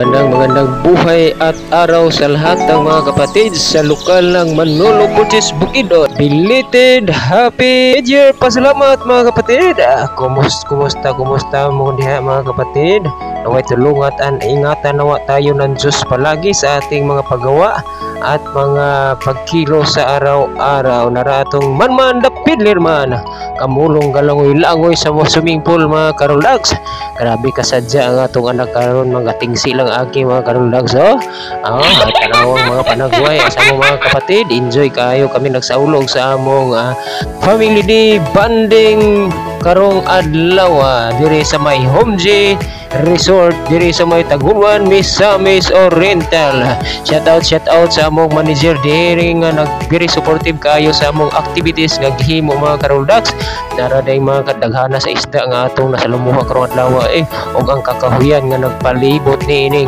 Magandang buhay at araw sa lahat ng mga kapatid sa lokal ng Manolo Cortes Bukidnon. Belated Happy New Year! Pasalamat mga kapatid. Kumusta mo diha mga kapatid? Naway tulungat at ingatan nawa tayo ng Diyos palagi sa ating mga paggawa at mga pagkilo sa araw-araw. Naratong man dapidler man kamulong galangoy-langoy sa swimming pool mga karulags. Grabe kasadya ang atong anak karon, mga tingsi lang aki mga karulags. Tanawang mga panagway sa among mga kapatid. Enjoy kayo kami nagsaulog sa among family day bonding karong adlaw diri sa may Homji Resort diri sa may Taguluan, Misamis Oriental. Shout out sa among manager diri nga very supportive kayo sa among activities nga gihimo mga karuldags. Naraday mga kadaghana sa isda nga atong nasalumuha karong adlaw ug ang kakahuyan nga nagpalibot niini